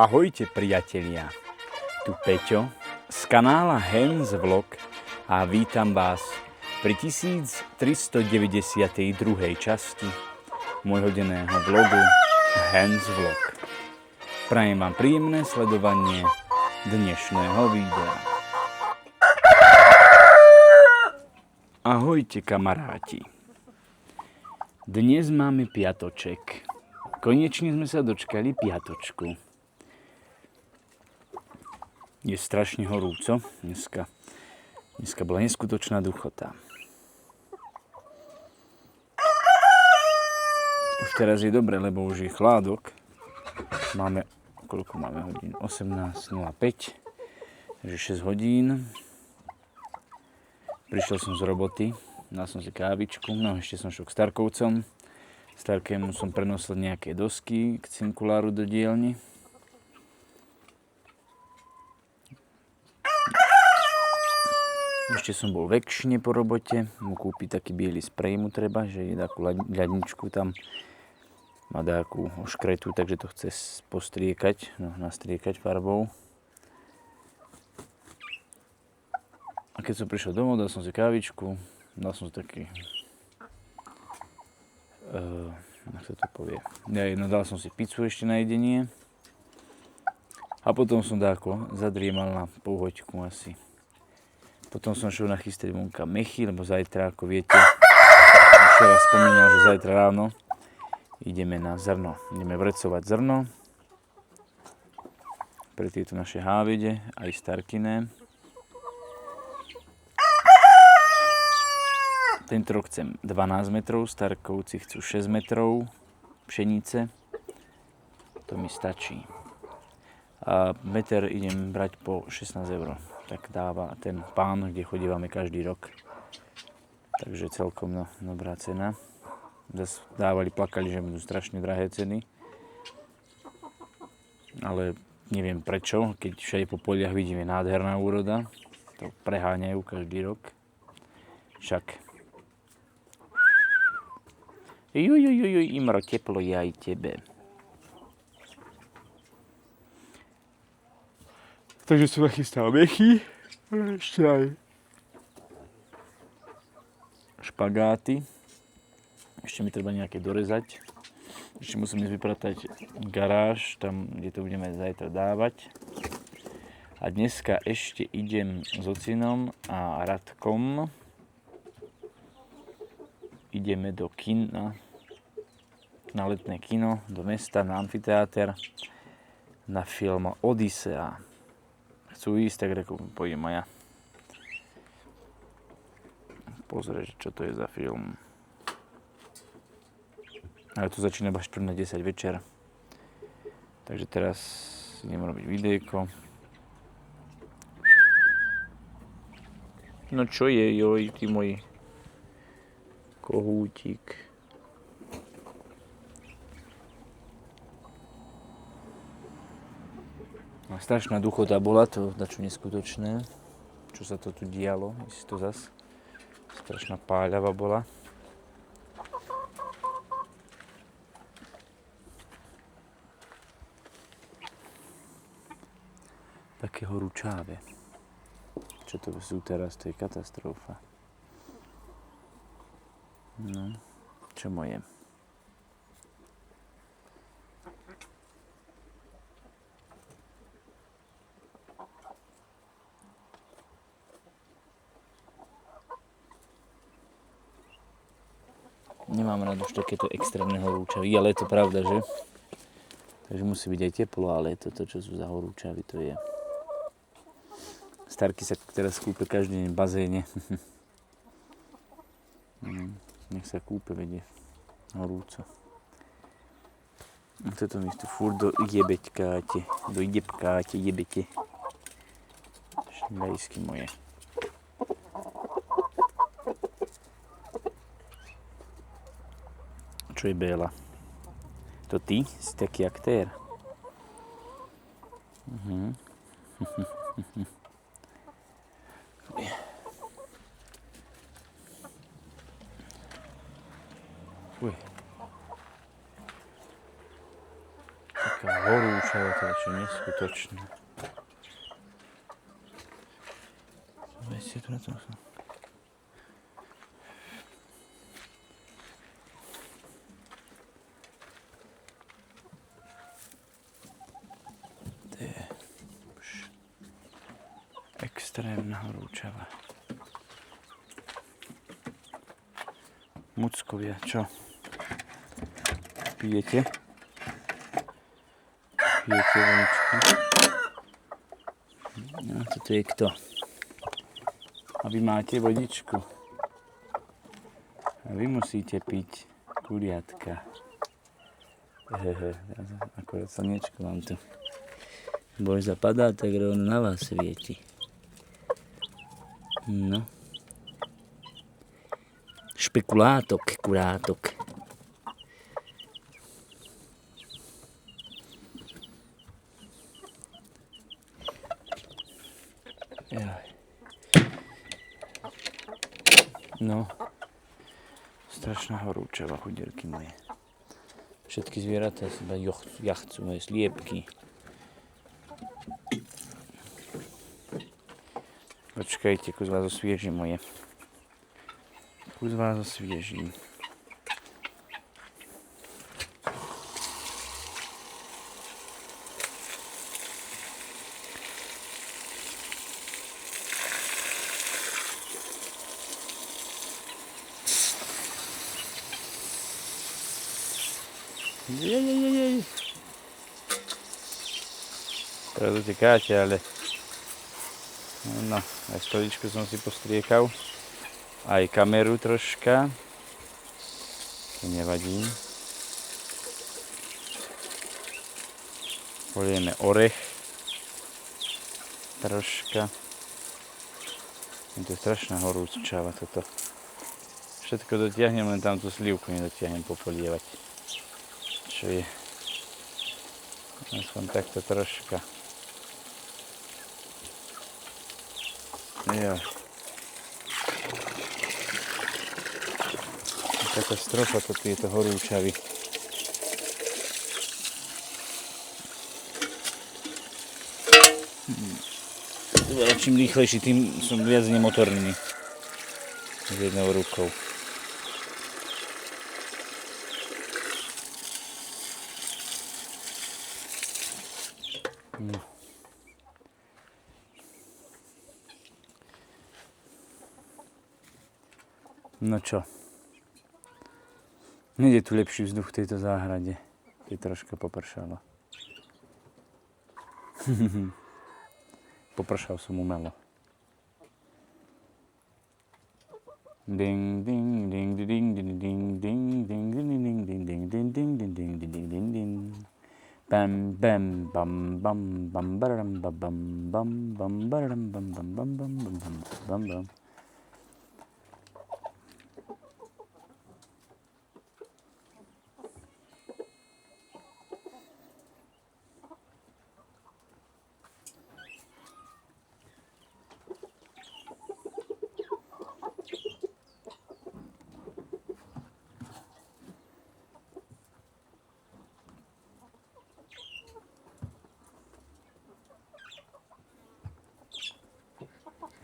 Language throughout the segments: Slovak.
Ahojte priatelia, tu Peťo z kanála Hans Vlog a vítam vás pri 1392. časti môjho denného vlogu Hans Vlog. Prajem vám príjemné sledovanie dnešného videa. Ahojte kamaráti, dnes máme piatoček. Konečne sme sa dočkali piatočku. Je strašne horúco. Dneska bola neskutočná duchota. Už teraz je dobre, lebo už je chládok. Koľko máme hodín? 18:05. Takže 6 hodín. Prišiel som z roboty. Dal som si kávičku. No ešte som šiel k Starkovcom. Starkému som prenosil nejaké dosky k cinkuláru do dielne. Ešte som bol v Ekšine po robote, mu kúpiť taký biely sprej mu treba, že je takú ľadničku tam, má takú oškretú, takže to chce postriekať, nastriekať farbou. A keď som prišiel domov, dal som si kávičku, dal som si taký, jak sa to povie, dal som si pizzu ešte na jedenie a potom som dáko zadriemal na polhoďku asi. Potom som šiel nachystať vonka mechy, lebo zajtra, ako viete, včera spomínal, že zajtra ráno ideme na zrno. Ideme vrecovať zrno pre tieto naše hávede, aj starkiné. Tento rok chcem 12 metrov, Starkovci chcú 6 metrov pšenice. To mi stačí. A meter idem brať po 16 €. Tak dáva ten pán, kde chodívame každý rok. Takže celkom dobrá cena. Zas plakali, že budú strašne drahé ceny. Ale neviem prečo, keď všade po poliach vidíme nádherná úroda. To preháňajú každý rok. Však. Imro, teplo je aj tebe. Takže som nachystal mechy, ešte aj špagáty. Ešte mi treba nejaké dorezať. Ešte musím vypratať garáž, tam, kde to budeme zajtra dávať. A dneska ešte idem s ocinom a Radkom. Ideme do kina, na letné kino, do mesta, na amfiteáter, na film Odysea. Chcú ísť, tak reku, pôjdem aj ja. Pozrieť, čo to je za film. Ale to začína až 10 večer. Takže teraz idem robiť videjko. No čo je, joj, ty môj kohútik. Strašná duchota bola, to dačo neskutočné, čo sa to tu dialo, jestli to zas. Strašná páľava bola. Také horúčavé. Čo to sú teraz, to je katastrofa. No, čo moje. Nemám rád už takéto extrémne horúčavy, ale je to pravda, že? Takže musí byť aj teplo, ale toto, čo sú za horúčavy, to je Starky sa teraz kúpe každý deň v bazéne. Nech sa kúpe, vedie. Horúco. A toto mi tu furt jebete. Šľajsky moje. Čo je Béla? To ty? Si taký aktér? Uj. Taká horúčava, to je čo neskutočné. Veste tu na tom som. Extrémna horúčava. Muckovia, čo? Pijete? Pijete voničku? No, toto je kto? A vy máte vodičku. A vy musíte piť kuliatka. Akorát slniečko vám tu. Boj zapadá, tak rovno na vás svieti. No. Špekulátok, kurátok. Jaj. No. Strašná horúčava, chuderky moje. Všetky zvieratá seba jachcú, moje sliepky. Počkajte, kus vás osviežím moje. Kus vás osviežím. Jej. Teraz utekáte, ale... No, aj stoličku som si postriekal. Aj kameru troška. To nevadí. Polieme orech. Troška. Je to strašná horúčava toto. Všetko dotiahnem, len tam tú slivku nedotiahnem popolievať. Čo je? Aspoň takto troška. Jo. Katastrofa to tieto horúčavy. Čím rýchlejší, tým som viac nemotorný. S jednou rukou. No. No čo? Nejde tu lepší vzduch v tejto záhrade, keď troška popršalo. Popršal som umelo. Ding ding ding ding ding ding ding ding ding ding ding ding ding ding ding ding ding ding ding. Bam bam bam bam bam baram bam bam bam baram bam bam bam bam bam bam bam.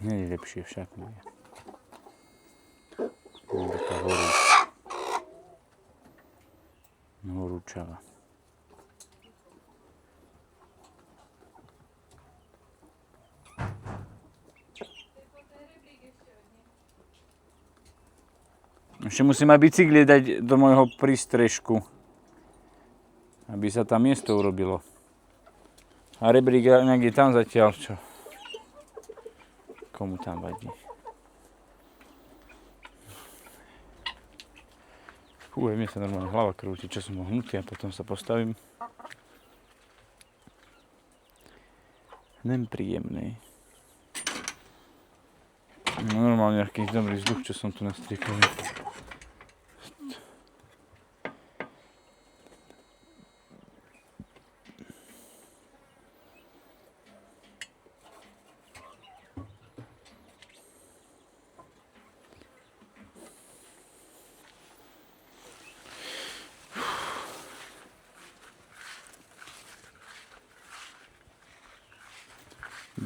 Nie je lepšie však moje. Je taká horúčava. Ešte musím aj bicykli dať do môjho prístrežku, aby sa tam miesto urobilo. A rebrík nejak je tam zatiaľ, čo? Komu tam vadí. Mne sa normálne hlava krúti, čo som hnutý a potom sa postavím. Nepríjemný. No normálne nejaký dobrý vzduch, čo som tu nastriekal.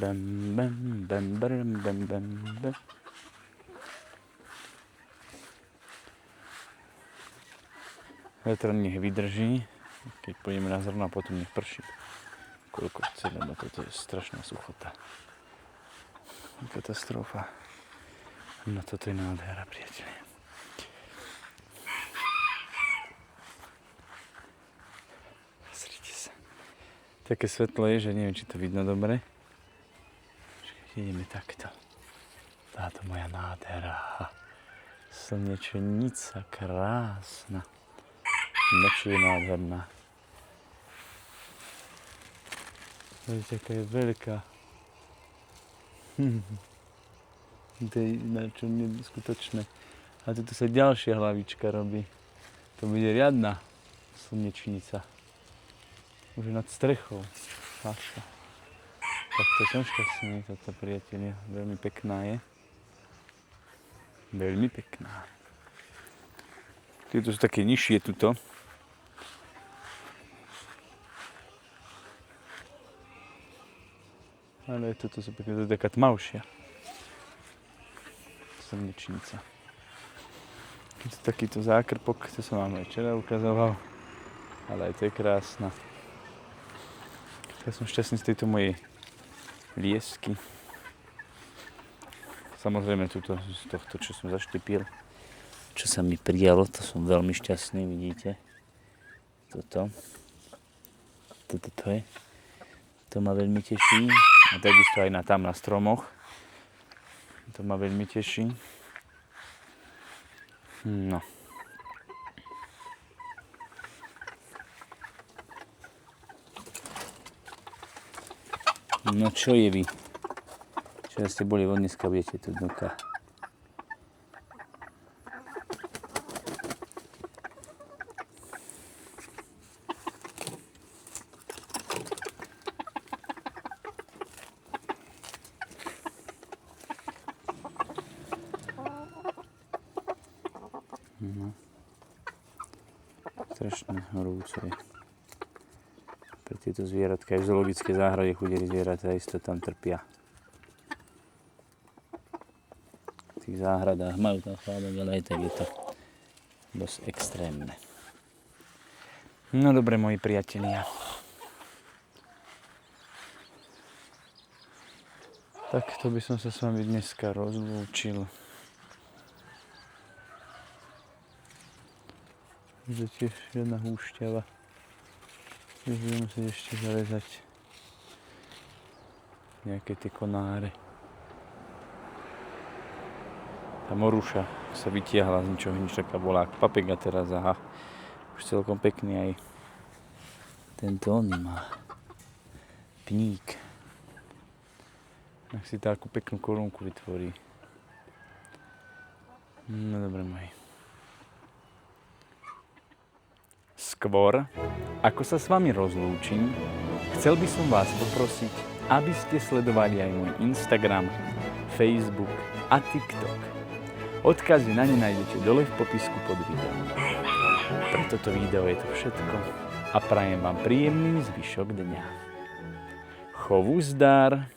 Bam, bam, bam, bam, bam, bam, bam. Vetr nech vydrží, keď pôjdeme na zrno a potom nech prší. Koľko chce, lebo toto je strašná suchota. Katastrofa. No toto je nádhera, priatelia. Pozrite sa. Také svetlo je, že neviem, či to vidno dobre. Ideme takto. Táto moja nádhera. Slnečnica krásna. Noč je nádherná. Vidíte, aká je veľká. To je niečo neskutočné. A tu sa ďalšia hlavička robí. To bude riadna slnečnica. Už je nad strechou. Fáša. Takto som šťastný, táto priatelia. Veľmi pekná je. Veľmi pekná. Tieto sú také nižšie tuto. Ale toto sú pekné, to je taká tmavšia. Slnečnica. Je to takýto zákrpok, to som vám aj včera ukazoval. Ale aj to je krásna. Ja som šťastný z tejto mojej liesky. Samozrejme tuto, z tohto, čo som zaštepil, čo sa mi prijalo, to som veľmi šťastný, vidíte. Toto je. To ma veľmi teší. A takisto aj tam na stromoch. To ma veľmi teší. No. No čo je vy? Čo ste boli von dneska, budete tu dnuka. No. Strašne horúco je. Pre tieto zvieratka aj v zoologickej záhrade chudeli zvieratá isto tam trpia. V tých záhradách majú tam chládok, ale aj tak je to dosť extrémne. No dobre, moji priatelia. Tak to by som sa s vami dneska rozlúčil. Je tiež jedna húšťava. Budem musieť ešte zarezať nejaké tie konáre. Tá moruša sa vytiahla z ničoho nič, taká bola papega teraz, aha. Už celkom pekný aj tento on má pník. Ak si takú peknú korunku vytvorí. No dobre, moji. Skôr, ako sa s vami rozlúčim, chcel by som vás poprosiť, aby ste sledovali aj môj Instagram, Facebook a TikTok. Odkazy na ne nájdete dole v popisku pod videom. Pre toto video je to všetko a prajem vám príjemný zvyšok dňa. Chovu zdar!